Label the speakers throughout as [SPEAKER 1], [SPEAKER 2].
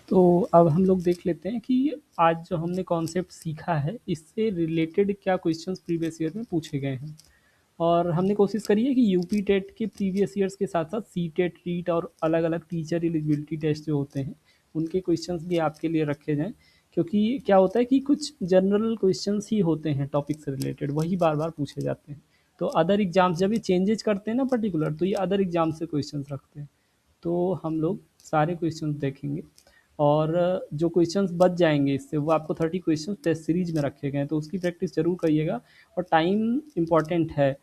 [SPEAKER 1] तो अब हम लोग देख लेते हैं कि आज जो हमने कॉन्सेप्ट सीखा है इससे रिलेटेड क्या क्वेश्चंस प्रीवियस ईयर में पूछे गए हैं। और हमने कोशिश करी है कि यूपी टेट के प्रीवियस ईयर्स के साथ साथ सी टेट रीट और अलग अलग टीचर एलिजिबिलिटी टेस्ट जो होते हैं उनके क्वेश्चंस भी आपके लिए रखे जाएं, क्योंकि क्या होता है कि कुछ जनरल क्वेश्चंस ही होते हैं टॉपिक से रिलेटेड, वही बार बार पूछे जाते हैं। तो अदर एग्जाम्स जब ये चेंजेस करते हैं ना पर्टिकुलर, तो ये अदर एग्जाम से क्वेश्चंस रखते हैं। तो हम लोग सारे क्वेश्चंस देखेंगे और जो क्वेश्चंस बच जाएंगे इससे वो आपको 30 क्वेश्चंस टेस्ट सीरीज में रखे गए हैं, तो उसकी प्रैक्टिस जरूर करिएगा। और टाइम इम्पॉर्टेंट है,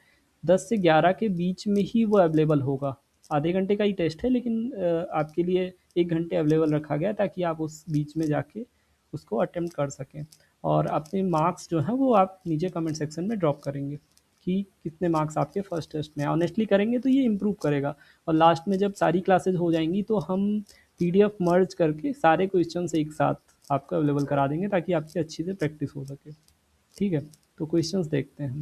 [SPEAKER 1] 10 से 11 के बीच में ही वो अवेलेबल होगा। आधे घंटे का ही टेस्ट है, लेकिन आपके लिए 1 घंटे अवेलेबल रखा गया है ताकि आप उस बीच में जाके उसको अटेम्प्ट कर सकें। और अपने मार्क्स जो हैं वो आप नीचे कमेंट सेक्शन में ड्रॉप करेंगे कि कितने मार्क्स आपके फर्स्ट टेस्ट में। ऑनेस्टली करेंगे तो ये इम्प्रूव करेगा। और लास्ट में जब सारी क्लासेज हो जाएंगी तो हम पीडीएफ मर्ज करके सारे क्वेश्चन एक साथ आपको अवेलेबल करा देंगे ताकि आपकी अच्छी से प्रैक्टिस हो सके। ठीक है, तो क्वेश्चंस देखते हैं हम।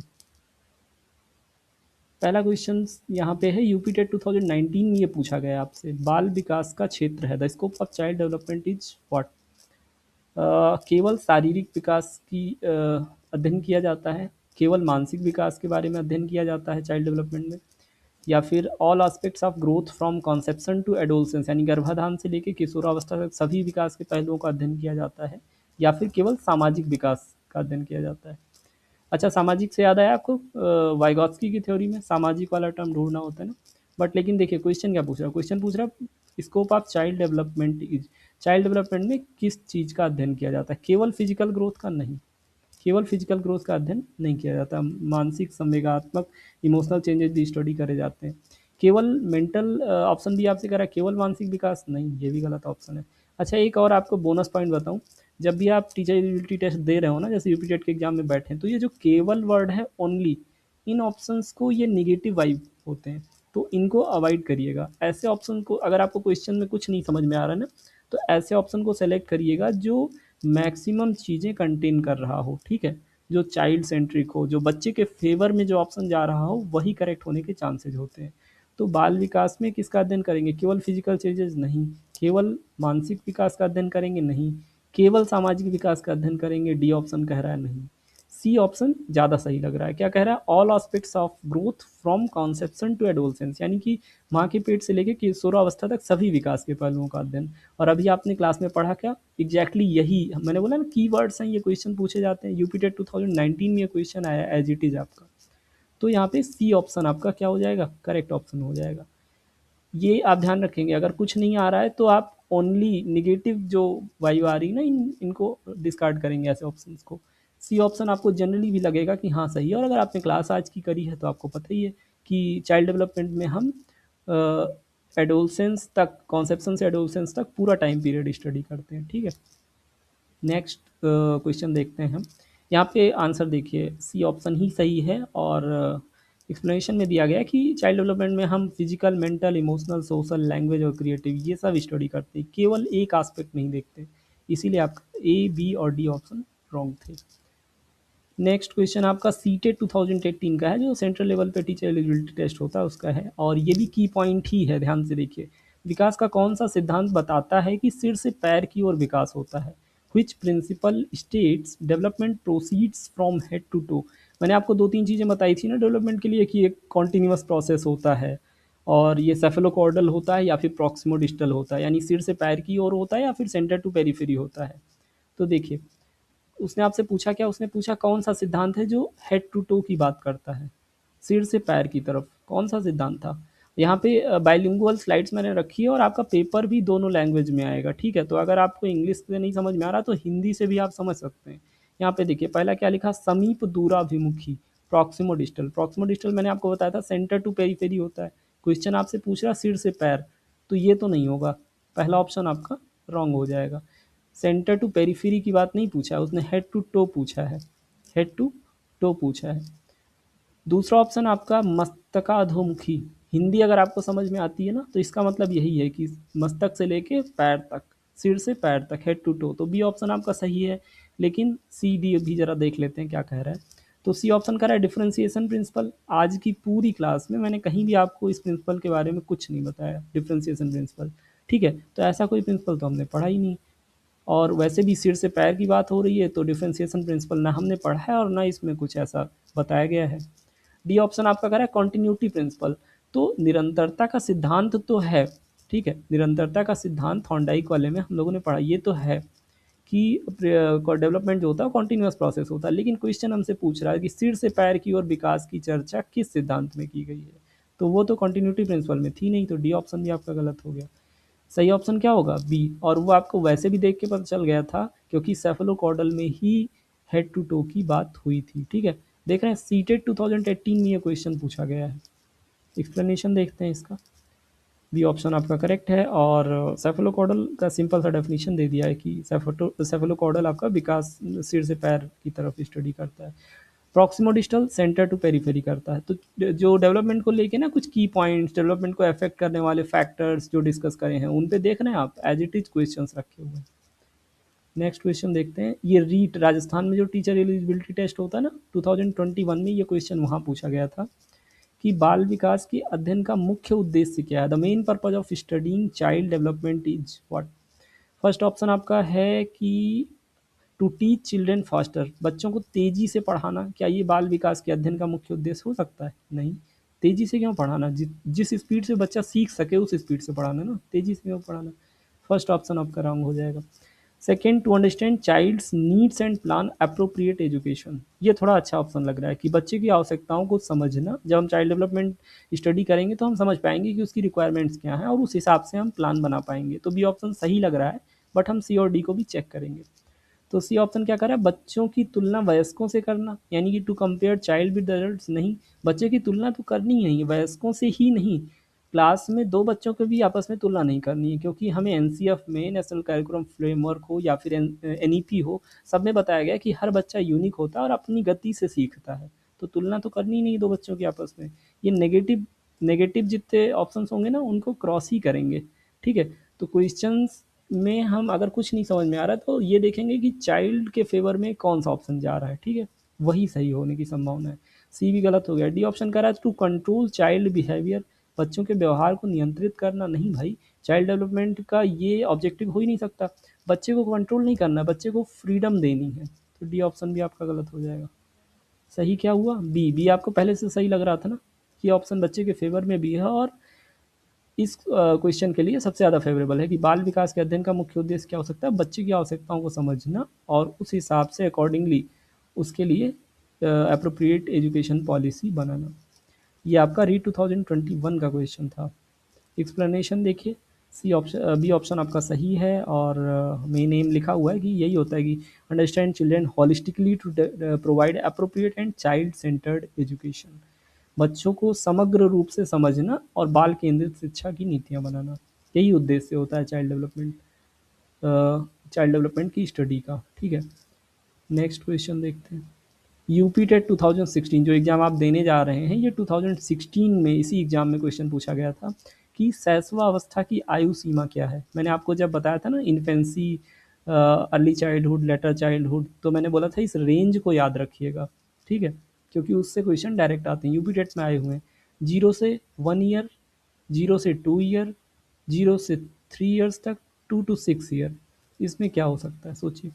[SPEAKER 1] पहला क्वेश्चन यहाँ पे है, यूपी टेट 2019 में ये पूछा गया आपसे, बाल विकास का क्षेत्र है, the scope of child development is what. केवल शारीरिक विकास की अध्ययन किया जाता है, केवल मानसिक विकास के बारे में अध्ययन किया जाता है चाइल्ड डेवलपमेंट में, या फिर all aspects of growth from conception to adolescence, यानी गर्भाधान से लेकर किशोरावस्था तक सभी विकास के पहलुओं का अध्ययन किया जाता है, या फिर केवल सामाजिक विकास का अध्ययन किया जाता है। अच्छा, सामाजिक से याद आया आपको, वाइगॉत्स्की की थ्योरी में सामाजिक वाला टर्म ढूंढना होता है ना। बट लेकिन देखिए क्वेश्चन क्या पूछ रहा है, क्वेश्चन पूछ रहा है scope of child development is, child development में किस चीज़ का अध्ययन किया जाता है, केवल फिजिकल ग्रोथ का नहीं, केवल फिजिकल ग्रोथ का अध्ययन नहीं किया जाता, मानसिक संवेगात्मक इमोशनल चेंजेस भी स्टडी करे जाते हैं। केवल मेंटल ऑप्शन भी आपसे कह रहा है, केवल मानसिक विकास नहीं, ये भी गलत ऑप्शन है। अच्छा, एक और आपको बोनस पॉइंट बताऊं, जब भी आप टीचर एलिजिबिलिटी टेस्ट दे रहे हो ना, जैसे यूपी टेट के एग्जाम में बैठे हैं, तो ये जो केवल वर्ड है ओनली, इन ऑप्शंस को ये निगेटिव वाइब होते हैं, तो इनको अवॉइड करिएगा। ऐसे ऑप्शन को, अगर आपको क्वेश्चन में कुछ नहीं समझ में आ रहा है ना, तो ऐसे ऑप्शन को सेलेक्ट करिएगा जो मैक्सिमम चीज़ें कंटेन कर रहा हो। ठीक है, जो चाइल्ड सेंट्रिक हो, जो बच्चे के फेवर में जो ऑप्शन जा रहा हो वही करेक्ट होने के चांसेज होते हैं। तो बाल विकास में किसका अध्ययन करेंगे, केवल फिजिकल चेंजेस नहीं, केवल मानसिक विकास का अध्ययन करेंगे नहीं, केवल सामाजिक विकास का अध्ययन करेंगे, डी ऑप्शन कह रहा है नहीं। सी ऑप्शन ज़्यादा सही लग रहा है, क्या कह रहा है, all aspects of growth from conception to adolescence, यानी कि माँ के पेट से लेकर किशोरावस्था तक सभी विकास के पहलुओं का अध्ययन। और अभी आपने क्लास में पढ़ा क्या, एग्जैक्टली यही मैंने बोला ना, कीवर्ड्स हैं, ये क्वेश्चन पूछे जाते हैं। यूपी टेट 2019 में ये क्वेश्चन आया एज इट इज़ आपका। तो यहाँ पे सी ऑप्शन आपका क्या हो जाएगा, करेक्ट ऑप्शन हो जाएगा। ये आप ध्यान रखेंगे, अगर कुछ नहीं आ रहा है तो आप ओनली निगेटिव जो वायु आ रही है ना, इनको डिस्कार्ड करेंगे, ऐसे ऑप्शंस को। सी ऑप्शन आपको जनरली भी लगेगा कि हाँ सही है। और अगर आपने क्लास आज की करी है तो आपको पता ही है कि चाइल्ड डेवलपमेंट में हम एडोलसेंस तक, कॉन्सेप्शन से एडोलसेंस तक पूरा टाइम पीरियड स्टडी करते हैं। ठीक है, नेक्स्ट क्वेश्चन देखते हैं हम। यहाँ पे आंसर देखिए, सी ऑप्शन ही सही है। और एक्सप्लेनेशन में दिया गया है कि चाइल्ड डेवलपमेंट में हम physical, mental, emotional, social, language और क्रिएटिव ये सब स्टडी करते हैं, केवल एक आस्पेक्ट नहीं देखते। इसीलिए आपका ए, बी और डी ऑप्शन रॉन्ग थे। नेक्स्ट क्वेश्चन आपका सी टेट 2018 का है, जो सेंट्रल लेवल पे टीचर एलिजिबिलिटी टेस्ट होता है उसका है, और ये भी की पॉइंट ही है, ध्यान से देखिए। विकास का कौन सा सिद्धांत बताता है कि सिर से पैर की ओर विकास होता है, which principle states development proceeds from head to toe. मैंने आपको 2-3 चीज़ें बताई थी ना डेवलपमेंट के लिए, कि एक कॉन्टिन्यूस प्रोसेस होता है, और ये सेफेलोकॉर्डल होता है या फिर प्रॉक्सिमोडिस्टल होता है, यानी सिर से पैर की ओर होता है या फिर सेंटर टू पेरिफेरी होता है। तो देखिए, उसने आपसे पूछा क्या, उसने पूछा कौन सा सिद्धांत है जो हेड टू टो की बात करता है, सिर से पैर की तरफ, कौन सा सिद्धांत था। यहाँ पे बाइलिंगुअल स्लाइड्स मैंने रखी है और आपका पेपर भी दोनों लैंग्वेज में आएगा। ठीक है, तो अगर आपको इंग्लिश से नहीं समझ में आ रहा तो हिंदी से भी आप समझ सकते हैं। यहाँ पे देखिए, पहला क्या लिखा, समीप दूराभिमुखी, प्रॉक्सिमो डिस्टल। प्रॉक्सिमो डिस्टल मैंने आपको बताया था सेंटर टू पेरीफेरी होता है। क्वेश्चन आपसे पूछ रहा सिर से पैर, तो ये तो नहीं होगा, पहला ऑप्शन आपका रॉन्ग हो जाएगा। सेंटर टू पेरीफेरी की बात नहीं पूछा है उसने, हेड टू टो पूछा है, हेड टू टो पूछा है। दूसरा ऑप्शन आपका मस्तकाधोमुखी, हिंदी अगर आपको समझ में आती है ना तो इसका मतलब यही है कि मस्तक से लेके पैर तक, सिर से पैर तक, हेड टू टो। तो बी ऑप्शन आपका सही है, लेकिन सी डी भी जरा देख लेते हैं क्या कह रहा है। तो सी ऑप्शन कह रहा है डिफरेंशिएशन प्रिंसिपल। आज की पूरी क्लास में मैंने कहीं भी आपको इस प्रिंसिपल के बारे में कुछ नहीं बताया, डिफरेंशिएशन प्रिंसिपल। ठीक है, तो ऐसा कोई प्रिंसिपल तो हमने पढ़ा ही नहीं। और वैसे भी सिर से पैर की बात हो रही है, तो डिफरेंशिएशन प्रिंसिपल ना हमने पढ़ा है और ना इसमें कुछ ऐसा बताया गया है। डी ऑप्शन आपका कह रहा है कॉन्टिन्यूटी प्रिंसिपल। तो निरंतरता का सिद्धांत तो है, ठीक है, निरंतरता का सिद्धांत थॉर्नडाइक वाले में हम लोगों ने पढ़ा, ये तो है कि डेवलपमेंट जो होता है कॉन्टिन्यूस प्रोसेस होता है, लेकिन क्वेश्चन हमसे पूछ रहा है कि सिर से पैर की ओर विकास की चर्चा किस सिद्धांत में की गई है, तो वो तो कॉन्टिन्यूटी प्रिंसिपल में थी नहीं, तो डी ऑप्शन भी आपका गलत हो गया। सही ऑप्शन क्या होगा? बी। और वो आपको वैसे भी देख के पता चल गया था, क्योंकि सेफलोकॉर्डल में ही हेड टू टो की बात हुई थी, ठीक है। देख रहे हैं सीटेट 2018 में ये क्वेश्चन पूछा गया है। एक्सप्लेनेशन देखते हैं इसका। बी ऑप्शन आपका करेक्ट है, और सेफलोकॉर्डल का सिंपल सा डेफिनेशन दे दिया है कि सेफलोकॉर्डल आपका विकास सिर से पैर की तरफ स्टडी करता है, proximo distal centre to periphery करता है। तो जो डेवलपमेंट को लेके ना कुछ की पॉइंट्स, डेवलपमेंट को अफेक्ट करने वाले फैक्टर्स जो डिस्कस करे हैं, उन पे देख रहे हैं आप, एज इट इज क्वेश्चंस रखे हुए हैं। नेक्स्ट क्वेश्चन देखते हैं। ये रीट राजस्थान में जो टीचर एलिजिबिलिटी टेस्ट होता है ना, 2021 में ये क्वेश्चन वहाँ पूछा गया था कि बाल विकास के अध्ययन का मुख्य उद्देश्य क्या है, the main purpose of studying child development is what. First option आपका है कि टू टीच चिल्ड्रेन फास्टर, बच्चों को तेजी से पढ़ाना। क्या ये बाल विकास के अध्ययन का मुख्य उद्देश्य हो सकता है? नहीं। तेजी से क्यों पढ़ाना? जिस स्पीड से बच्चा सीख सके उस स्पीड से पढ़ाना ना, तेजी से क्यों पढ़ाना। फर्स्ट ऑप्शन आपका रॉन्ग हो जाएगा। Second, to understand child's needs and plan appropriate education, ये थोड़ा अच्छा ऑप्शन लग रहा है कि बच्चे की आवश्यकताओं को समझना। जब हम चाइल्ड डेवलपमेंट स्टडी करेंगे तो हम समझ पाएंगे कि उसकी रिक्वायरमेंट्स क्या हैं और उस हिसाब से हम प्लान बना पाएंगे। तो बी ऑप्शन सही लग रहा है, बट हम सी और डी को भी चेक करेंगे। तो सी ऑप्शन क्या कर रहा है? बच्चों की तुलना वयस्कों से करना, यानी कि to compare child with adults. नहीं, बच्चे की तुलना तो करनी ही नहीं, वयस्कों से ही नहीं। क्लास में दो बच्चों की भी आपस में तुलना नहीं करनी है, क्योंकि हमें एनसीएफ में, नेशनल कैरिकुलम फ्रेमवर्क हो या फिर एनईपी हो, सब में बताया गया है कि हर बच्चा यूनिक होता है और अपनी गति से सीखता है। तो तुलना तो करनी ही नहीं दो बच्चों की आपस में। ये नेगेटिव नेगेटिव जितने ऑप्शंस होंगे ना उनको क्रॉस ही करेंगे, ठीक है। तो क्वेश्चंस में हम अगर कुछ नहीं समझ में आ रहा तो ये देखेंगे कि चाइल्ड के फेवर में कौन सा ऑप्शन जा रहा है, ठीक है, वही सही होने की संभावना है। सी भी गलत हो गया। डी ऑप्शन कह रहा है टू कंट्रोल चाइल्ड बिहेवियर, बच्चों के व्यवहार को नियंत्रित करना। नहीं भाई, चाइल्ड डेवलपमेंट का ये ऑब्जेक्टिव हो ही नहीं सकता। बच्चे को कंट्रोल नहीं करना, बच्चे को फ्रीडम देनी है। तो डी ऑप्शन भी आपका गलत हो जाएगा। सही क्या हुआ? बी। बी आपको पहले से सही लग रहा था ना, ये ऑप्शन बच्चे के फेवर में भी है और इस क्वेश्चन के लिए सबसे ज़्यादा फेवरेबल है कि बाल विकास के अध्ययन का मुख्य उद्देश्य क्या हो सकता है? बच्चे की आवश्यकताओं को समझना और उस हिसाब से अकॉर्डिंगली उसके लिए अप्रोप्रिएट एजुकेशन पॉलिसी बनाना। ये आपका री 2021 का क्वेश्चन था। एक्सप्लेनेशन देखिए। सी ऑप्शन, बी ऑप्शन आपका सही है, और मेन एम लिखा हुआ है कि यही होता है कि understand children holistically to provide appropriate and child centred education, बच्चों को समग्र रूप से समझना और बाल केंद्रित शिक्षा की नीतियाँ बनाना, यही उद्देश्य होता है चाइल्ड डेवलपमेंट की स्टडी का, ठीक है। नेक्स्ट क्वेश्चन देखते हैं। यूपी टेट 2016 जो एग्ज़ाम आप देने जा रहे हैं, ये 2016 में इसी एग्ज़ाम में क्वेश्चन पूछा गया था कि शैशवावस्था की आयु सीमा क्या है। मैंने आपको जब बताया था ना infancy, early childhood, letter childhood, तो मैंने बोला था इस रेंज को याद रखिएगा, ठीक है, क्योंकि उससे क्वेश्चन डायरेक्ट आते हैं, यूपी टेट्स में आए हुए हैं। 0 से 1 ईयर, 0 से 2 ईयर, 0 से 3 ईयर्स तक, 2 to 6 ईयर, इसमें क्या हो सकता है सोचिए।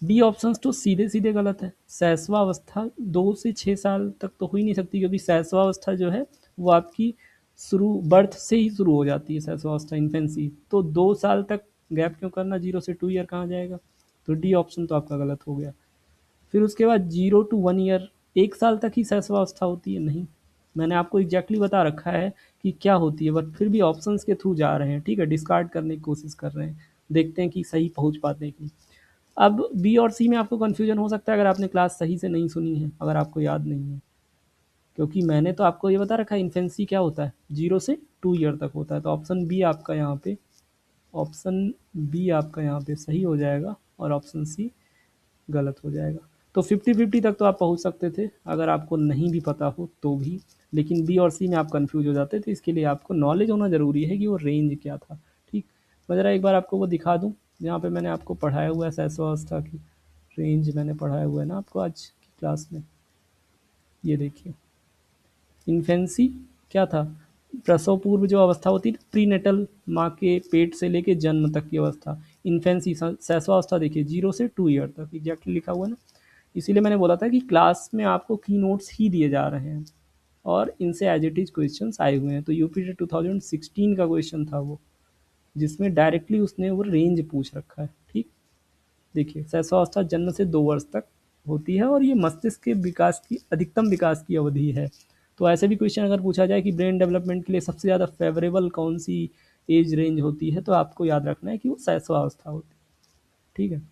[SPEAKER 1] डी ऑप्शंस तो सीधे सीधे गलत है। शैशवावस्था 2 से 6 साल तक तो हो ही नहीं सकती, क्योंकि शैशवावस्था जो है वो आपकी शुरू बर्थ से ही शुरू हो जाती है, शैशवावस्था इन्फेंसी। तो 2 साल तक गैप क्यों करना, 0 से 2 ईयर कहाँ जाएगा। तो डी ऑप्शन तो आपका गलत हो गया। फिर उसके बाद 0 to 1 ईयर, 1 साल तक ही शैशवावस्था होती है। नहीं, मैंने आपको एग्जैक्टली बता रखा है कि क्या होती है, बट फिर भी ऑप्शंस के थ्रू जा रहे हैं, ठीक है, डिस्कार्ड करने की कोशिश कर रहे हैं, देखते हैं कि सही पहुंच पाते हैं कि नहीं। अब बी और सी में आपको कन्फ्यूजन हो सकता है अगर आपने क्लास सही से नहीं सुनी है, अगर आपको याद नहीं है, क्योंकि मैंने तो आपको ये बता रखा है इन्फेंसी क्या होता है, 0 से 2 ईयर तक होता है। तो ऑप्शन बी आपका यहाँ पे सही हो जाएगा और ऑप्शन सी गलत हो जाएगा। तो 50-50 तक तो आप पहुँच सकते थे अगर आपको नहीं भी पता हो तो भी, लेकिन बी और सी में आप कंफ्यूज हो जाते थे। इसके लिए आपको नॉलेज होना ज़रूरी है कि वो रेंज क्या था, ठीक। मैं ज़रा एक बार आपको वो दिखा दूँ जहाँ पे मैंने आपको पढ़ाया हुआ है शैशवावस्था की रेंज, मैंने पढ़ाया हुआ है ना आपको आज की क्लास में। ये देखिए, इन्फेंसी क्या था, प्रसव पूर्व जो अवस्था होती है, प्रीनेटल, माँ के पेट से लेके जन्म तक की अवस्था, इन्फेंसी शैशवावस्था देखिए 0 से 2 ईयर तक एग्जैक्टली लिखा हुआ है ना। इसीलिए मैंने बोला था कि क्लास में आपको की नोट्स ही दिए जा रहे हैं और इनसे एज इट इज़ क्वेश्चन आए हुए हैं। तो यूपीटी 2016 का क्वेश्चन था वो, जिसमें डायरेक्टली उसने वो रेंज पूछ रखा है। ठीक, देखिए शैशवावस्था जन्म से 2 वर्ष तक होती है और ये मस्तिष्क के विकास की अधिकतम विकास की अवधि है। तो ऐसे भी क्वेश्चन अगर पूछा जाए कि ब्रेन डेवलपमेंट के लिए सबसे ज़्यादा फेवरेबल कौन सी एज रेंज होती है, तो आपको याद रखना है कि वो शैशवावस्था होती है। ठीक है,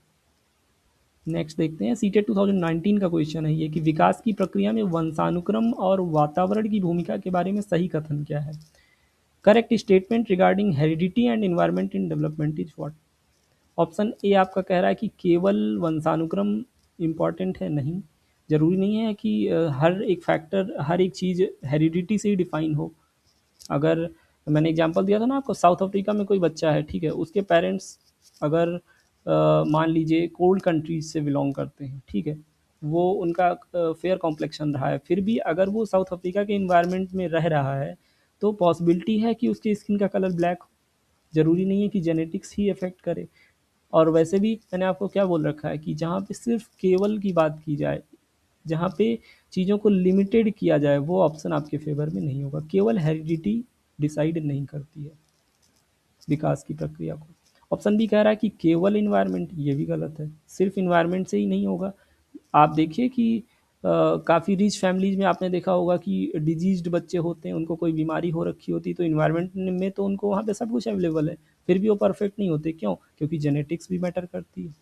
[SPEAKER 1] नेक्स्ट देखते हैं सीटेट 2019 का क्वेश्चन है ये कि विकास की प्रक्रिया में वंशानुक्रम और वातावरण की भूमिका के बारे में सही कथन क्या है। Correct statement regarding heredity and environment in development is what. Option A आपका कह रहा है कि केवल वंशानुक्रम इम्पॉर्टेंट है, नहीं, ज़रूरी नहीं है कि हर एक फैक्टर हर एक चीज़ हेरिडिटी से ही डिफाइन हो। अगर मैंने एग्जांपल दिया था ना आपको, साउथ अफ्रीका में कोई बच्चा है, ठीक है, उसके पेरेंट्स अगर मान लीजिए कोल्ड कंट्रीज से बिलोंग करते हैं, ठीक है, वो उनका फेयर कॉम्प्लेक्शन रहा है, फिर भी अगर वो साउथ अफ्रीका के इन्वायरमेंट में रह रहा है तो पॉसिबिलिटी है कि उसकी स्किन का कलर ब्लैक हो। ज़रूरी नहीं है कि जेनेटिक्स ही इफ़ेक्ट करे। और वैसे भी मैंने आपको क्या बोल रखा है कि जहाँ पे सिर्फ केवल की बात की जाए, जहाँ पे चीज़ों को लिमिटेड किया जाए, वो ऑप्शन आपके फेवर में नहीं होगा। केवल हेरिडिटी डिसाइड नहीं करती है विकास की प्रक्रिया को। ऑप्शन बी कह रहा है कि केवल इन्वायरमेंट, ये भी गलत है, सिर्फ इन्वायरमेंट से ही नहीं होगा। आप देखिए कि काफ़ी रिच फैमिलीज में आपने देखा होगा कि डिजीज्ड बच्चे होते हैं, उनको कोई बीमारी हो रखी होती है, तो इन्वायरमेंट में तो उनको वहाँ पे सब कुछ अवेलेबल है, फिर भी वो परफेक्ट नहीं होते। क्यों? क्योंकि जेनेटिक्स भी मैटर करती है।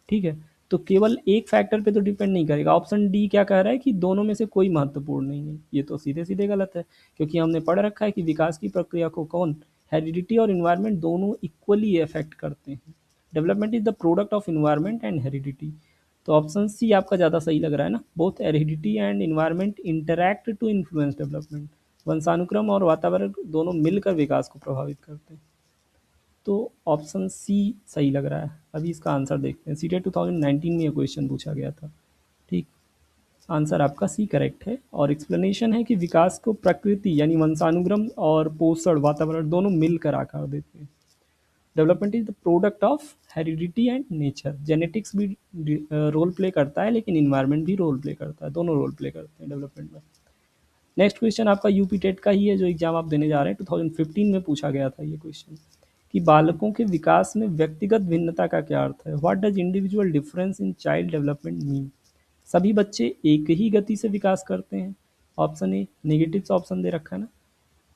[SPEAKER 1] ठीक है, तो केवल एक फैक्टर पे तो डिपेंड नहीं करेगा। ऑप्शन डी क्या कह रहा है कि दोनों में से कोई महत्वपूर्ण नहीं है, ये तो सीधे सीधे गलत है, क्योंकि हमने पढ़ रखा है कि विकास की प्रक्रिया को कौन, हेरिडिटी और इन्वायरमेंट दोनों इक्वली अफेक्ट करते हैं। Development is the product of environment and heredity. तो ऑप्शन सी आपका ज़्यादा सही लग रहा है ना, both heredity and environment interact to influence development. वंशानुक्रम और वातावरण दोनों मिलकर विकास को प्रभावित करते हैं। तो ऑप्शन सी सही लग रहा है। अभी इसका आंसर देखते हैं। सीटेट 2019 में ये क्वेश्चन पूछा गया था। ठीक, आंसर आपका सी करेक्ट है। और एक्सप्लेनेशन है कि विकास को प्रकृति यानी वंशानुक्रम और पोषण वातावरण दोनों मिलकर आकार देते हैं। Development is the product of heredity and nature. Genetics भी रोल प्ले करता है, लेकिन इन्वायरमेंट भी रोल प्ले करता है, दोनों रोल प्ले करते हैं डेवलपमेंट में। नेक्स्ट क्वेश्चन आपका यूपी टेट का ही है, जो एग्जाम आप देने जा रहे हैं। 2015 में पूछा गया था ये क्वेश्चन कि बालकों के विकास में व्यक्तिगत भिन्नता का क्या अर्थ है। What does individual difference in child development mean. सभी बच्चे एक ही गति से विकास करते हैं। ऑप्शन ए, नेगेटिव ऑप्शन दे रखा है ना,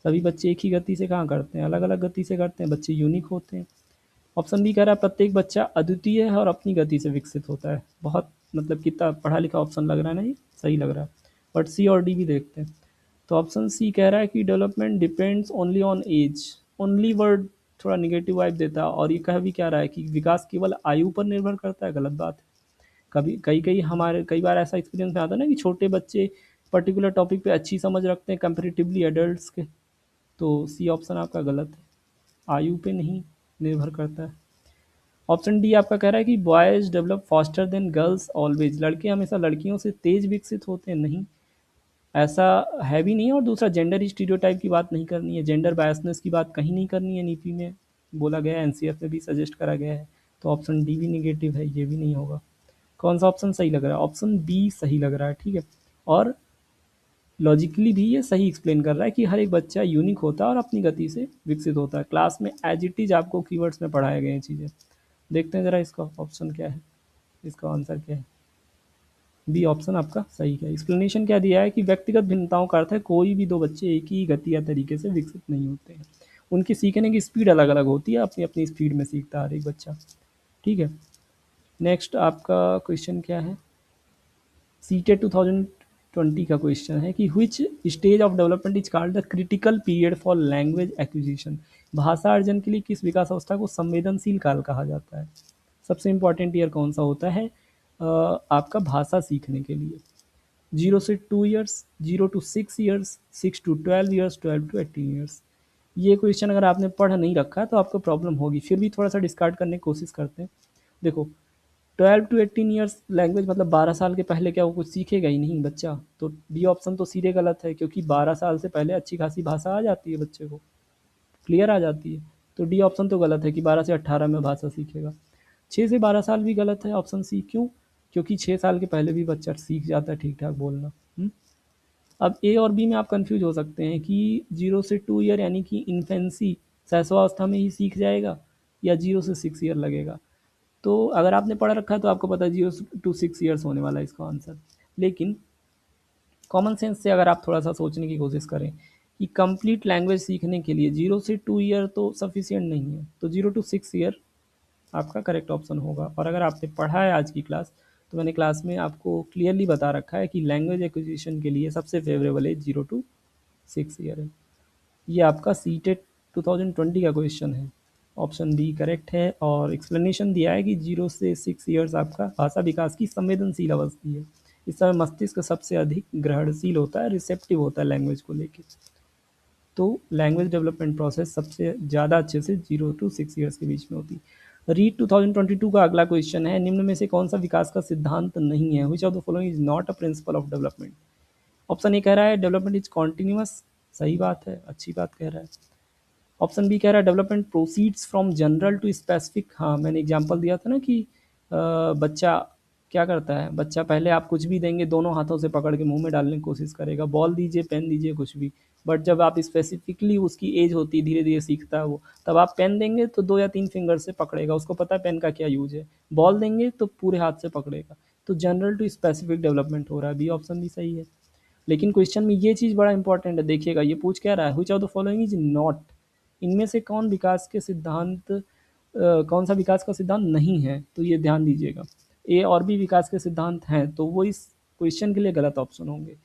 [SPEAKER 1] सभी बच्चे एक ही गति से कहाँ करते हैं, अलग अलग गति से करते हैं, बच्चे यूनिक होते हैं। ऑप्शन बी कह रहा है प्रत्येक बच्चा अद्वितीय है और अपनी गति से विकसित होता है। बहुत मतलब कितना पढ़ा लिखा ऑप्शन लग रहा है ना, ये सही लग रहा है। बट सी और डी भी देखते हैं। तो ऑप्शन सी कह रहा है कि development depends only on age. Only word थोड़ा निगेटिव वाइब देता है, और ये कह भी क्या रहा है कि विकास केवल आयु पर निर्भर करता है। गलत बात है। कभी कई बार ऐसा एक्सपीरियंस में आता है ना कि छोटे बच्चे पर्टिकुलर टॉपिक पे अच्छी समझ रखते हैं कंपेरेटिवली एडल्ट्स के। तो सी ऑप्शन आपका गलत है, आयु पे नहीं निर्भर करता है। ऑप्शन डी आपका कह रहा है कि boys develop faster than girls always. लड़के हमेशा लड़कियों से तेज विकसित होते हैं, नहीं, ऐसा है भी नहीं। और दूसरा, जेंडर स्टीरियोटाइप की बात नहीं करनी है, जेंडर बायसनेस की बात कहीं नहीं करनी है। नीति में बोला गया है, एनसीएफ में भी सजेस्ट करा गया है। तो ऑप्शन डी भी निगेटिव है, ये भी नहीं होगा। कौन सा ऑप्शन सही लग रहा है? ऑप्शन बी सही लग रहा है। ठीक है, और लॉजिकली भी ये सही एक्सप्लेन कर रहा है कि हर एक बच्चा यूनिक होता है और अपनी गति से विकसित होता है। क्लास में एज इट इज़ आपको कीवर्ड्स में पढ़ाए गए हैं चीज़ें। देखते हैं ज़रा इसका ऑप्शन क्या है, इसका आंसर क्या है। बी ऑप्शन आपका सही है। एक्सप्लेनेशन क्या दिया है कि व्यक्तिगत भिन्नताओं का अर्थ है कोई भी दो बच्चे एक ही गति या तरीके से विकसित नहीं होते हैं। उनकी सीखने की स्पीड अलग अलग होती है, अपनी अपनी स्पीड में सीखता है हर एक बच्चा। ठीक है, नेक्स्ट आपका क्वेश्चन क्या है। सीटेट 2020 का क्वेश्चन है कि which stage of development is called the critical period for language acquisition. भाषा अर्जन के लिए किस विकास अवस्था को संवेदनशील काल कहा जाता है। सबसे इंपॉर्टेंट ईयर कौन सा होता है आपका भाषा सीखने के लिए। 0 से 2 years, 0 to 6 years, 6 to 12 years, 12 to 18 years. ये क्वेश्चन अगर आपने पढ़ नहीं रखा तो आपको प्रॉब्लम होगी। फिर भी थोड़ा सा डिस्कार्ड करने की कोशिश करते हैं। देखो, 12 to 18 ईयर्स लैंग्वेज मतलब 12 साल के पहले क्या वो कुछ सीखेगा ही नहीं बच्चा। तो बी ऑप्शन तो सीधे गलत है, क्योंकि 12 साल से पहले अच्छी खासी भाषा आ जाती है बच्चे को, क्लियर आ जाती है। तो डी ऑप्शन तो गलत है कि 12 से 18 में भाषा सीखेगा। 6 से 12 साल भी गलत है, ऑप्शन सी। क्यों? क्योंकि 6 साल के पहले भी बच्चा सीख जाता है ठीक ठाक बोलना। अब ए और बी में आप कंफ्यूज हो सकते हैं कि 0 से 2 ईयर यानी कि इन्फेंसी, शैशवावस्था में ही सीख जाएगा, या 0 से 6 ईयर लगेगा। तो अगर आपने पढ़ रखा है तो आपको पता है 0 to 6 ईयर्स होने वाला है इसका आंसर। लेकिन कॉमन सेंस से अगर आप थोड़ा सा सोचने की कोशिश करें कि कंप्लीट लैंग्वेज सीखने के लिए 0 से 2 ईयर तो सफिशिएंट नहीं है, तो 0 to 6 ईयर आपका करेक्ट ऑप्शन होगा। और अगर आपने पढ़ा है आज की क्लास, तो मैंने क्लास में आपको क्लियरली बता रखा है कि लैंग्वेज एक्विजिशन के लिए सबसे फेवरेबल एज 0 to 6 ईयर है। ये आपका सी टेट 2020 का क्वेश्चन है। ऑप्शन बी करेक्ट है, और एक्सप्लेनेशन दिया है कि 0 से 6 ईयर्स आपका भाषा विकास की संवेदनशील अवस्थी है। इस समय मस्तिष्क सबसे अधिक ग्रहणशील होता है, रिसेप्टिव होता है लैंग्वेज को लेकर। तो लैंग्वेज डेवलपमेंट प्रोसेस सबसे ज़्यादा अच्छे से 0 to 6 ईयर्स के बीच में होती है। रीड 2022 का अगला क्वेश्चन है, निम्न में से कौन सा विकास का सिद्धांत नहीं है? Which of the following is not a principle of development? Option A कह रहा है डेवलपमेंट इज कॉन्टिन्यूअस, सही बात है, अच्छी बात कह रहा है। ऑप्शन बी कह रहा है development proceeds from general to specific. हाँ, मैंने एग्जांपल दिया था ना कि बच्चा क्या करता है, बच्चा पहले आप कुछ भी देंगे दोनों हाथों से पकड़ के मुंह में डालने की कोशिश करेगा, बॉल दीजिए, पेन दीजिए, कुछ भी। बट जब आप स्पेसिफिकली, उसकी एज होती है, धीरे धीरे सीखता है वो, तब आप पेन देंगे तो 2 या 3 फिंगर से पकड़ेगा, उसको पता है पेन का क्या यूज है। बॉल देंगे तो पूरे हाथ से पकड़ेगा। तो जनरल टू स्पेसिफिक डेवलपमेंट हो रहा है, बी ऑप्शन भी सही है। लेकिन क्वेश्चन में ये चीज़ बड़ा इंपॉर्टेंट है, देखिएगा ये पूछ क्या रहा है, which of the following is not, इनमें से कौन विकास के सिद्धांत कौन सा विकास का सिद्धांत नहीं है? तो ये ध्यान दीजिएगा, ए और बी विकास के सिद्धांत हैं, तो वो इस क्वेश्चन के लिए गलत ऑप्शन होंगे।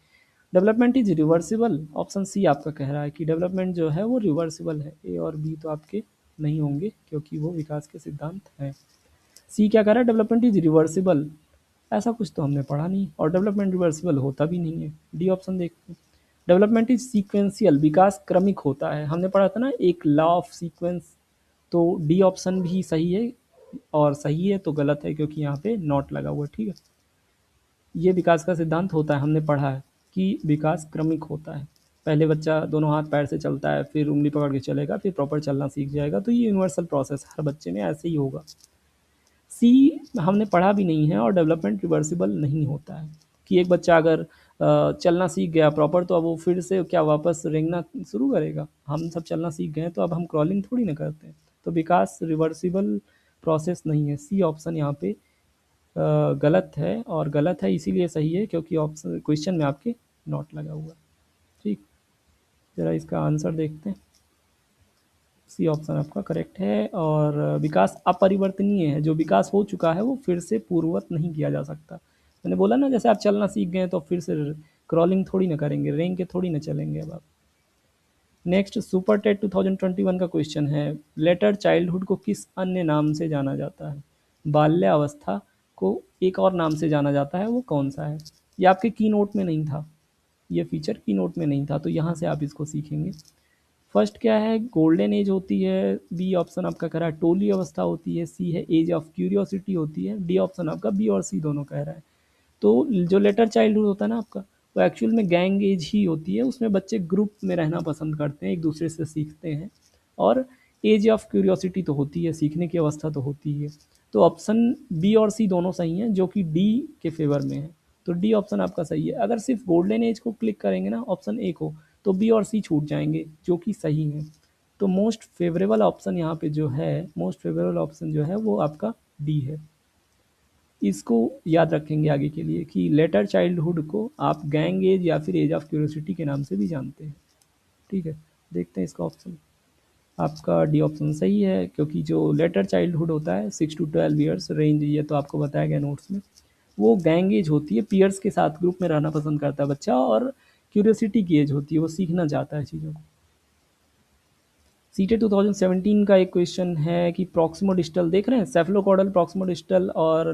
[SPEAKER 1] Development is reversible, option C आपका कह रहा है कि डेवलपमेंट जो है वो रिवर्सिबल है। ए और बी तो आपके नहीं होंगे क्योंकि वो विकास के सिद्धांत हैं। सी क्या कह रहा है, डेवलपमेंट इज रिवर्सिबल, ऐसा कुछ तो हमने पढ़ा नहीं, और डेवलपमेंट रिवर्सिबल होता भी नहीं है। डी ऑप्शन देखते हैं, डेवलपमेंट इज सीक्वेंशियल, विकास क्रमिक होता है, हमने पढ़ा था ना एक लॉ ऑफ सीक्वेंस। तो डी ऑप्शन भी सही है, और सही है तो गलत है क्योंकि यहाँ पे नॉट लगा हुआ है, ठीक है। ये विकास का सिद्धांत होता है, हमने पढ़ा है कि विकास क्रमिक होता है। पहले बच्चा दोनों हाथ पैर से चलता है, फिर उंगली पकड़ के चलेगा, फिर प्रॉपर चलना सीख जाएगा। तो ये यूनिवर्सल प्रोसेस हर बच्चे में ऐसे ही होगा। सी हमने पढ़ा भी नहीं है, और डेवलपमेंट रिवर्सिबल नहीं होता है कि एक बच्चा अगर चलना सीख गया प्रॉपर, तो अब वो फिर से क्या वापस रेंगना शुरू करेगा? हम सब चलना सीख गए तो अब हम क्रॉलिंग थोड़ी ना करते हैं। तो विकास रिवर्सिबल प्रोसेस नहीं है। सी ऑप्शन यहाँ पे गलत है, और गलत है इसीलिए सही है क्योंकि ऑप्शन क्वेश्चन में आपके नॉट लगा हुआ है। ठीक, ज़रा इसका आंसर देखते हैं। सी ऑप्शन आपका करेक्ट है, और विकास अपरिवर्तनीय है, जो विकास हो चुका है वो फिर से पूर्ववत नहीं किया जा सकता। मैंने बोला ना, जैसे आप चलना सीख गए तो फिर से क्रॉलिंग थोड़ी ना करेंगे, रेंग के थोड़ी ना चलेंगे अब आप। नेक्स्ट सुपर टेट 2021 का क्वेश्चन है, लेटर चाइल्डहुड को किस अन्य नाम से जाना जाता है? बाल्यावस्था को एक और नाम से जाना जाता है, वो कौन सा है? ये आपके की नोट में नहीं था, ये फीचर की नोट में नहीं था, तो यहाँ से आप इसको सीखेंगे। फर्स्ट क्या है, गोल्डन एज होती है, बी ऑप्शन आपका कह रहा है टोली अवस्था होती है, सी है एज ऑफ क्यूरियोसिटी होती है, डी ऑप्शन आपका बी और सी दोनों कह रहा है। तो जो लेटर चाइल्डहुड होता है ना आपका, वो एक्चुअल में गैंग एज ही होती है, उसमें बच्चे ग्रुप में रहना पसंद करते हैं, एक दूसरे से सीखते हैं। और एज ऑफ क्यूरियोसिटी तो होती है, सीखने की अवस्था तो होती है। तो ऑप्शन बी और सी दोनों सही हैं, जो कि डी के फेवर में है। तो डी ऑप्शन आपका सही है। अगर सिर्फ गोल्डन एज को क्लिक करेंगे ना ऑप्शन ए को, तो बी और सी छूट जाएंगे, जो कि सही है। तो मोस्ट फेवरेबल ऑप्शन यहाँ पे जो है, मोस्ट फेवरेबल ऑप्शन जो है वो आपका डी है। इसको याद रखेंगे आगे के लिए कि लेटर चाइल्डहुड को आप गैंग एज या फिर एज ऑफ क्यूरियोसिटी के नाम से भी जानते हैं। ठीक है, देखते हैं इसका ऑप्शन। आपका डी ऑप्शन सही है, क्योंकि जो लेटर चाइल्डहुड होता है 6 to 12 ईयर्स रेंज, ये तो आपको बताया गया नोट्स में, वो गैंग एज होती है, पीयर्स के साथ ग्रुप में रहना पसंद करता है बच्चा, और क्यूरियोसिटी की एज होती है, वो सीखना चाहता है चीज़ों को। सीटेट 2017 का एक क्वेश्चन है कि प्रॉक्सिमोडिस्टल देख रहे हैं, सेफलोकॉडल प्रॉक्सिमोडिस्टल और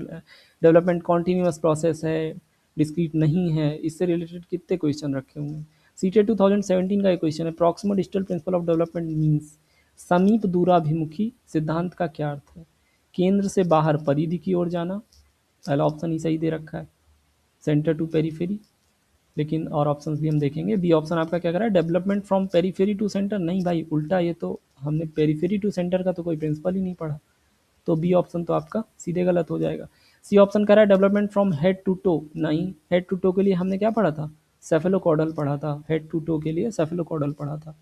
[SPEAKER 1] डेवलपमेंट कॉन्टीन्यूअस प्रोसेस है, डिस्क्रीट नहीं है, इससे रिलेटेड कितने क्वेश्चन रखे हुए हैं। सीटेट 2017 का एक क्वेश्चन है, प्रॉक्सिमोडिस्टल प्रिंसिपल ऑफ डेवलपमेंट मीन्स, समीप दूराभिमुखी सिद्धांत का क्या अर्थ है? केंद्र से बाहर परिधि की ओर जाना, पहला ऑप्शन ही सही दे रखा है, सेंटर टू पेरीफेरी। लेकिन और ऑप्शंस भी हम देखेंगे। बी ऑप्शन आपका क्या कर रहा है, development from periphery to centre, नहीं भाई उल्टा, ये तो हमने पेरिफेरी टू सेंटर का तो कोई प्रिंसिपल ही नहीं पढ़ा। तो बी ऑप्शन तो आपका सीधे गलत हो जाएगा। सी ऑप्शन कह रहा है development from head to toe, नहीं, हेड टू टो के लिए हमने क्या पढ़ा था, सेफेलोकॉडल पढ़ा था, हेड टू टो के लिए सेफेलोकॉडल पढ़ा था,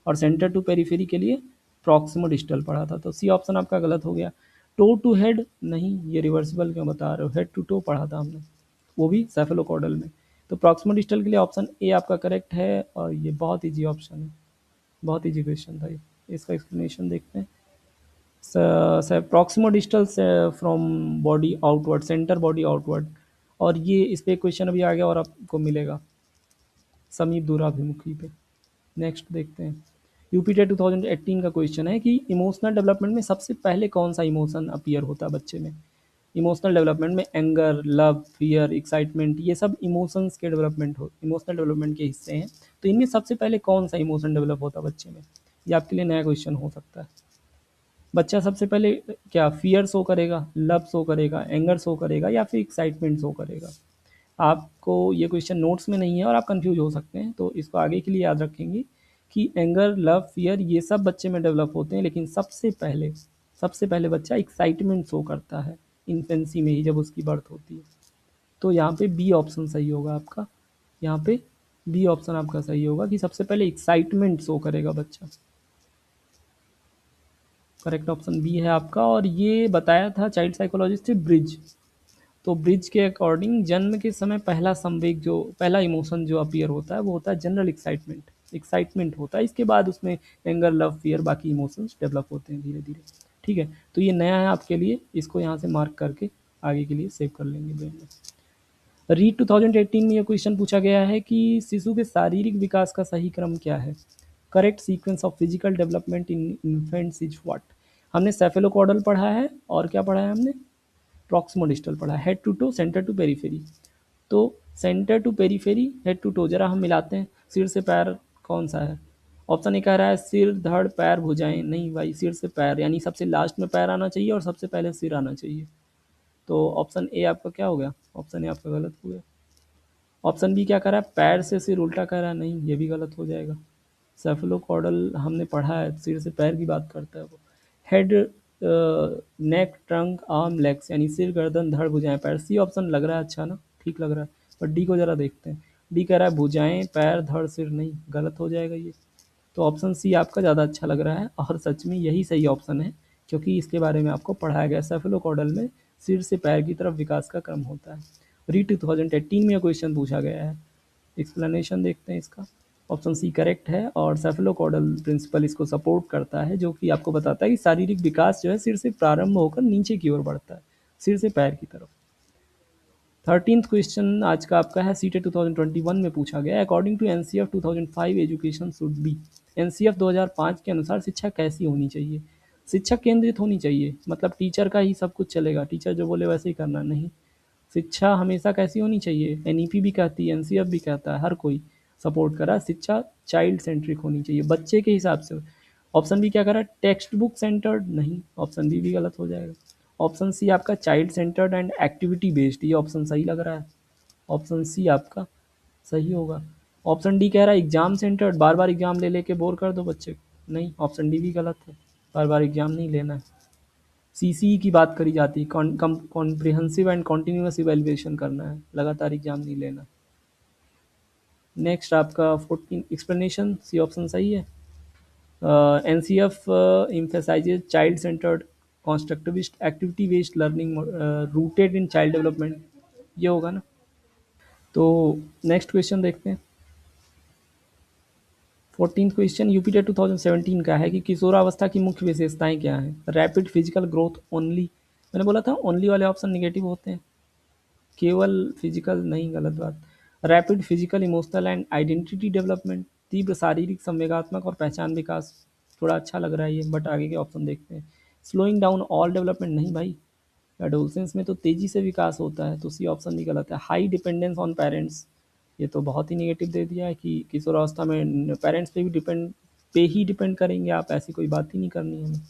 [SPEAKER 1] और सेंटर टू पेरिफेरी के लिए प्रॉक्सिमोडिस्टल पढ़ा था। तो सी ऑप्शन आपका गलत हो गया। टो टू हेड नहीं, ये रिवर्सिबल क्यों बता रहे हो, हेड टू टो पढ़ा था हमने, वो भी सेफेलोकॉडल में। तो प्रॉक्सिमोडिस्टल के लिए ऑप्शन ए आपका करेक्ट है, और ये बहुत ईजी ऑप्शन है, बहुत ईजी क्वेश्चन था ये। इसका एक्सप्लेनेशन देखते हैं। Proximo distal from body outward, centre body outward, और ये इस पे क्वेश्चन अभी आ गया और आपको मिलेगा समीप दूराभिमुखी पे। नेक्स्ट देखते हैं। यूपीटे 2018 का क्वेश्चन है कि इमोशनल डेवलपमेंट में सबसे पहले कौन सा इमोशन अपीयर होता है बच्चे में। इमोशनल डेवलपमेंट में एंगर, लव, फियर, एक्साइटमेंट, ये सब इमोशंस के डेवलपमेंट हो, इमोशनल डेवलपमेंट के हिस्से हैं। तो इनमें सबसे पहले कौन सा इमोशन डेवलप होता है बच्चे में, ये आपके लिए नया क्वेश्चन हो सकता है। बच्चा सबसे पहले क्या फियर शो करेगा, लव शो करेगा, एंगर शो करेगा, या फिर एक्साइटमेंट शो करेगा। आपको ये क्वेश्चन नोट्स में नहीं है और आप कंफ्यूज हो सकते हैं, तो इसको आगे के लिए याद रखेंगे कि एंगर, लव, फियर ये सब बच्चे में डेवलप होते हैं, लेकिन सबसे पहले बच्चा एक्साइटमेंट शो करता है इन्फेंसी में ही, जब उसकी बर्थ होती है। तो यहाँ पे बी ऑप्शन सही होगा आपका, यहाँ पे बी ऑप्शन आपका सही होगा कि सबसे पहले एक्साइटमेंट शो करेगा बच्चा। करेक्ट ऑप्शन बी है आपका, और ये बताया था चाइल्ड साइकोलॉजिस्ट ब्रिज। तो ब्रिज के अकॉर्डिंग जन्म के समय पहला संवेग, जो पहला इमोशन जो अपीयर होता है वो होता है जनरल एक्साइटमेंट, एक्साइटमेंट होता है। इसके बाद उसमें एंगर, लव, फियर, बाकी इमोशंस डेवलप होते हैं धीरे धीरे। ठीक है, तो ये नया है आपके लिए, इसको यहाँ से मार्क करके आगे के लिए सेव कर लेंगे ब्रेन में। रीड 2018 में ये क्वेश्चन पूछा गया है कि शिशु के शारीरिक विकास का सही क्रम क्या है। Correct sequence of physical development in infants is what. हमने सेफेलोकॉडल पढ़ा है, और क्या पढ़ा है हमने, प्रॉक्सिमोडिस्टल पढ़ा है, head to toe, centre to periphery. तो centre to periphery, head to toe, जरा हम मिलाते हैं, सिर से पैर कौन सा है। ऑप्शन ए कह रहा है सिर, धड़, पैर, भुजाएं, नहीं भाई, सिर से पैर, यानी सबसे लास्ट में पैर आना चाहिए और सबसे पहले सिर आना चाहिए। तो ऑप्शन ए आपका क्या हो गया, ऑप्शन ए आपका गलत हो गया। ऑप्शन बी क्या कर रहा है, पैर से सिर उल्टा कर रहा है, नहीं, ये भी गलत हो जाएगा। सेफलोकॉडल हमने पढ़ा है, सिर से पैर की बात करता है वो। हेड, नेक, ट्रंक, आर्म, लेग्स, यानी सिर, गर्दन, धड़, भुजाएं, पैर। सी ऑप्शन लग रहा है अच्छा ना, ठीक लग रहा है, पर डी को जरा देखते हैं। डी कह रहा है भुजाएं, पैर, धड़, सिर, नहीं, गलत हो जाएगा ये। तो ऑप्शन सी आपका ज़्यादा अच्छा लग रहा है, और सच में यही सही ऑप्शन है, क्योंकि इसके बारे में आपको पढ़ाया गया। सेफलोकॉडल में सिर से पैर की तरफ विकास का क्रम होता है। री 2018 में यह क्वेश्चन पूछा गया है। एक्सप्लेनेशन देखते हैं इसका। ऑप्शन सी करेक्ट है, और सेफलोकॉडल प्रिंसिपल इसको सपोर्ट करता है, जो कि आपको बताता है कि शारीरिक विकास जो है सिर से प्रारंभ होकर नीचे की ओर बढ़ता है, सिर से पैर की तरफ। 13th क्वेश्चन आज का आपका है, सीटेट 2021 में पूछा गया है। According to NCF 2005 education should be. NCF 2005 के अनुसार शिक्षा कैसी होनी चाहिए। शिक्षा केंद्रित होनी चाहिए, मतलब टीचर का ही सब कुछ चलेगा, टीचर जो बोले वैसे ही करना, नहीं। शिक्षा हमेशा कैसी होनी चाहिए, एनईपी भी कहती है, एनसीएफ भी कहता है, हर कोई सपोर्ट करा, शिक्षा चाइल्ड सेंट्रिक होनी चाहिए, बच्चे के हिसाब से। ऑप्शन बी क्या करा, टेक्स्ट बुक सेंटर्ड, नहीं, ऑप्शन बी भी गलत हो जाएगा। ऑप्शन सी आपका child centred and activity based, ये ऑप्शन सही लग रहा है, ऑप्शन सी आपका सही होगा। ऑप्शन डी कह रहा है एग्जाम सेंटर्ड, बार बार एग्जाम ले लेके बोर कर दो बच्चे को, नहीं, ऑप्शन डी भी गलत है, बार बार एग्जाम नहीं लेना है। सीसी की बात करी जाती है, कॉम्प्रिहेंसिव एंड कॉन्टीन्यूस इवेल्युएशन करना है, लगातार एग्जाम नहीं लेना। नेक्स्ट आपका 14 एक्सप्लेनेशन, सी ऑप्शन सही है। N C F emphasizes child centred, constructivist, activity based learning, rooted in child development, ये होगा ना। तो नेक्स्ट क्वेश्चन देखते हैं। 14th क्वेश्चन यूपीटे 2017 का है कि किशोरावस्था की मुख्य विशेषताएं क्या हैं। रैपिड फिजिकल ग्रोथ ओनली, मैंने बोला था ओनली वाले ऑप्शन निगेटिव होते हैं, केवल फिजिकल नहीं, गलत बात। Rapid physical, emotional and identity development, तीव्र शारीरिक, संवेगात्मक और पहचान विकास। थोड़ा अच्छा लग रहा है ये, बट आगे के ऑप्शन देखते हैं। स्लोइंग डाउन ऑल डेवलपमेंट, नहीं भाई, एडोलसेंस में तो तेजी से विकास होता है, तो सी ऑप्शन भी गलत है। हाई डिपेंडेंस ऑन पेरेंट्स, ये तो बहुत ही नेगेटिव दे दिया है कि किशोरावस्था में पेरेंट्स पे ही डिपेंड करेंगे आप, ऐसी कोई बात ही नहीं करनी है हमें।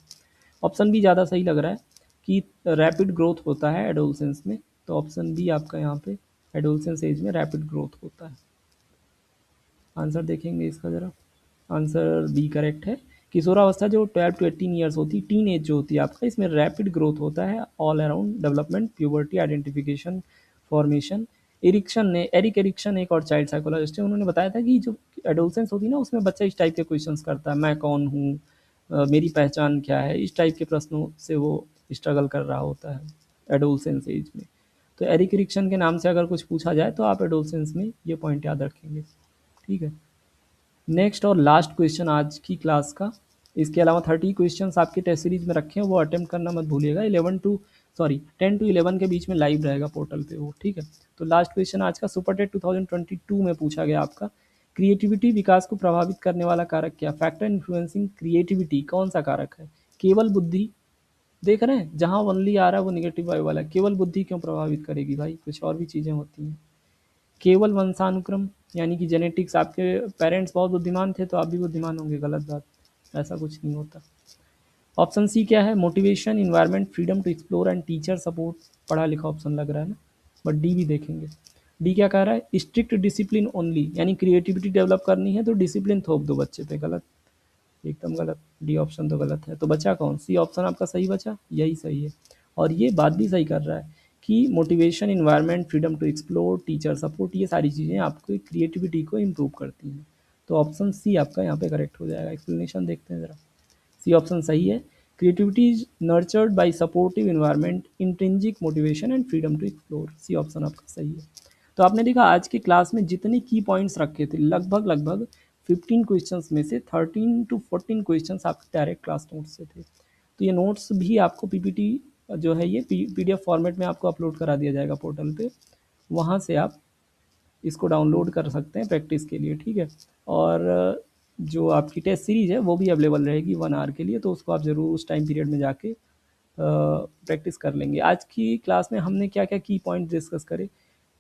[SPEAKER 1] ऑप्शन बी ज़्यादा सही लग रहा है कि रैपिड ग्रोथ होता है एडोलसेंस में, तो ऑप्शन बी आपका यहाँ पे एडोलसेंस एज में रैपिड ग्रोथ होता है। आंसर देखेंगे इसका ज़रा, आंसर बी करेक्ट है किशोरावस्था जो 12 टू 18 ईयर्स होती है, टीन एज जो होती है आपका, इसमें रैपिड ग्रोथ होता है, all around development, puberty, identification, formation. Erik Erikson एक और चाइल्ड साइकोलॉजिस्ट है, उन्होंने बताया था कि जो एडोलसेंस होती है ना, उसमें बच्चा इस टाइप के क्वेश्चंस करता है, मैं कौन हूँ, मेरी पहचान क्या है, इस टाइप के प्रश्नों से वो स्ट्रगल कर रहा होता है एडोलसेंस एज में। तो एरिक एरिक्सन के नाम से अगर कुछ पूछा जाए तो आप एडोलसेंस में ये पॉइंट याद रखेंगे। ठीक है, नेक्स्ट और लास्ट क्वेश्चन आज की क्लास का। इसके अलावा 30 क्वेश्चंस आपके टेस्ट सीरीज में रखे हैं, वो अटेम्प्ट करना मत भूलिएगा। 10 टू 11 के बीच में लाइव रहेगा पोर्टल पे वो। ठीक है, तो लास्ट क्वेश्चन आज का, सुपर टेट 2022 में पूछा गया आपका, क्रिएटिविटी विकास को प्रभावित करने वाला कारक क्या? फैक्टर इन्फ्लुएंसिंग क्रिएटिविटी कौन सा कारक है? केवल बुद्धि। देख रहे हैं, जहाँ ओनली आ रहा है वो निगेटिव वाई वाला है। केवल बुद्धि क्यों प्रभावित करेगी भाई, कुछ और भी चीज़ें होती हैं। केवल वंशानुक्रम, यानी कि जेनेटिक्स, आपके पेरेंट्स बहुत बुद्धिमान थे तो आप भी बुद्धिमान होंगे, गलत बात, ऐसा कुछ नहीं होता। ऑप्शन सी क्या है? Motivation, environment, freedom to explore and teacher support. पढ़ा लिखा ऑप्शन लग रहा है ना, बट डी भी देखेंगे। डी क्या कह रहा है? स्ट्रिक्ट डिसिप्लिन ओनली, यानी क्रिएटिविटी डेवलप करनी है तो डिसिप्लिन थोप दो बच्चे पे। गलत, एकदम गलत, डी ऑप्शन तो गलत है। तो बचा कौन? सी ऑप्शन आपका सही बचा, यही सही है। और ये बात भी सही कर रहा है कि motivation, environment, freedom to explore, teacher support, ये सारी चीज़ें आपकी क्रिएटिविटी को इम्प्रूव करती हैं। तो ऑप्शन सी आपका यहाँ पे करेक्ट हो जाएगा। एक्सप्लेनेशन देखते हैं ज़रा। सी ऑप्शन सही है। Creativity is nurtured by supportive environment, intrinsic motivation and freedom to explore. C option आपका सही है। तो आपने देखा आज की क्लास में जितने की पॉइंट्स रखे थे, लगभग लगभग 15 क्वेश्चंस में से 13 टू 14 क्वेश्चंस आपके डायरेक्ट क्लास नोट्स से थे। तो ये नोट्स भी आपको पीपीटी जो है ये पीडीएफ फॉर्मेट में आपको अपलोड करा दिया जाएगा पोर्टल पे, वहाँ से आप इसको डाउनलोड कर सकते हैं प्रैक्टिस के लिए। ठीक है, और जो आपकी टेस्ट सीरीज़ है वो भी अवेलेबल रहेगी 1 आवर के लिए, तो उसको आप ज़रूर उस टाइम पीरियड में जाके प्रैक्टिस कर लेंगे। आज की क्लास में हमने क्या क्या की पॉइंट डिस्कस करे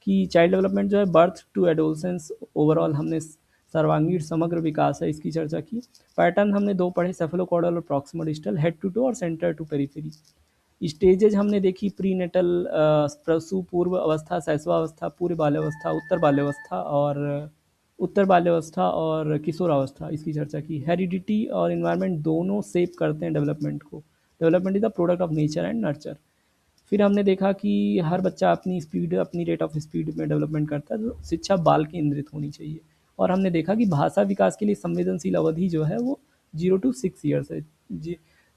[SPEAKER 1] कि चाइल्ड डेवलपमेंट जो है, बर्थ टू एडोलसेंस, ओवरऑल हमने सर्वांगीण समग्र विकास है इसकी चर्चा की। पैटर्न हमने दो पढ़े, सेफेलोकॉर्डल और proximal distal, head to toe और सेंटर टू पेरिफेरी। स्टेजेज हमने देखी, प्री नेटल, प्रसूप पूर्व अवस्था, शैशवावस्था, पूर्व बाल्यावस्था, उत्तर बाल्यावस्था और किशोरावस्था, इसकी चर्चा की। हेरिडिटी और इन्वायरमेंट दोनों सेव करते हैं डेवलपमेंट को। Development is the product of nature and nurture. फिर हमने देखा कि हर बच्चा अपनी स्पीड, अपनी रेट ऑफ स्पीड में डेवलपमेंट करता है, तो शिक्षा बाल केंद्रित होनी चाहिए। और हमने देखा कि भाषा विकास के लिए संवेदनशील अवधि जो है वो 0 to 6 ईयर्स है।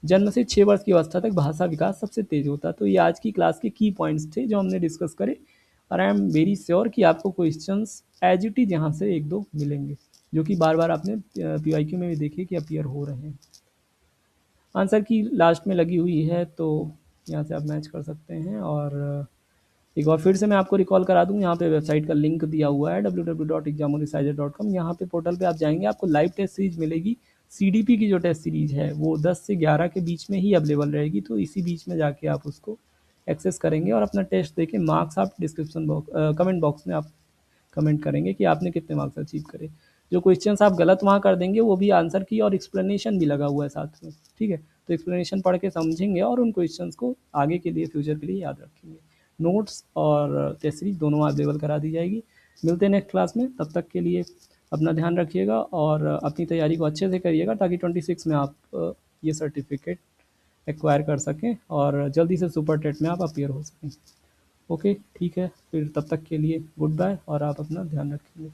[SPEAKER 1] जन्म से 6 वर्ष की अवस्था तक भाषा विकास सबसे तेज होता है। तो ये आज की क्लास के की पॉइंट्स थे जो हमने डिस्कस करे, और आई एम वेरी श्योर कि आपको क्वेश्चंस एज इट इज यहाँ से एक दो मिलेंगे, जो कि बार बार आपने पीवाईक्यू में भी देखे कि अपीयर हो रहे हैं। आंसर की लास्ट में लगी हुई है, तो यहाँ से आप मैच कर सकते हैं। और एक बार फिर से मैं आपको रिकॉल करा दूँ, यहाँ पे वेबसाइट का लिंक दिया हुआ है www.examoresizer.com। यहाँ पे पोर्टल पे आप जाएंगे, आपको लाइव टेस्ट सीरीज मिलेगी। सीडीपी की जो टेस्ट सीरीज है वो 10 से 11 के बीच में ही अवेलेबल रहेगी, तो इसी बीच में जाके आप उसको एक्सेस करेंगे और अपना टेस्ट देके मार्क्स आप डिस्क्रिप्शन बॉक्स, कमेंट बॉक्स में आप कमेंट करेंगे कि आपने कितने मार्क्स अचीव करे। जो क्वेश्चंस आप गलत वहाँ कर देंगे वो भी आंसर की और एक्सप्लेनेशन भी लगा हुआ है साथ में। ठीक है, तो एक्सप्लेनेशन पढ़ के समझेंगे और उन क्वेश्चंस को आगे के लिए, फ्यूचर के लिए याद रखेंगे। नोट्स और टेस्ट सीरीज दोनों अवेलेबल करा दी जाएगी। मिलते हैं नेक्स्ट क्लास में, तब तक के लिए अपना ध्यान रखिएगा और अपनी तैयारी को अच्छे से करिएगा, ताकि 26 में आप ये सर्टिफिकेट एक्वायर कर सकें और जल्दी से सुपर टेट में आप अपीयर हो सकें। ओके, ठीक है, फिर तब तक के लिए गुड बाय और आप अपना ध्यान रखेंगे।